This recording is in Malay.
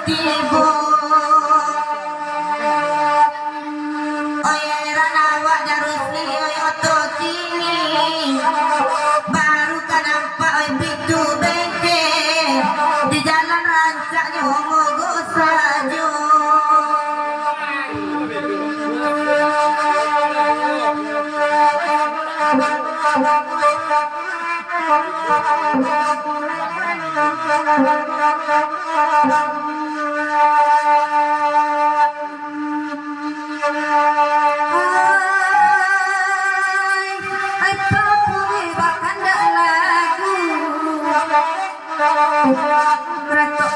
tibo oyeran awak darusli oyoto kini baru kan nampak bitu bengke di jalan rancaknya homogo sajo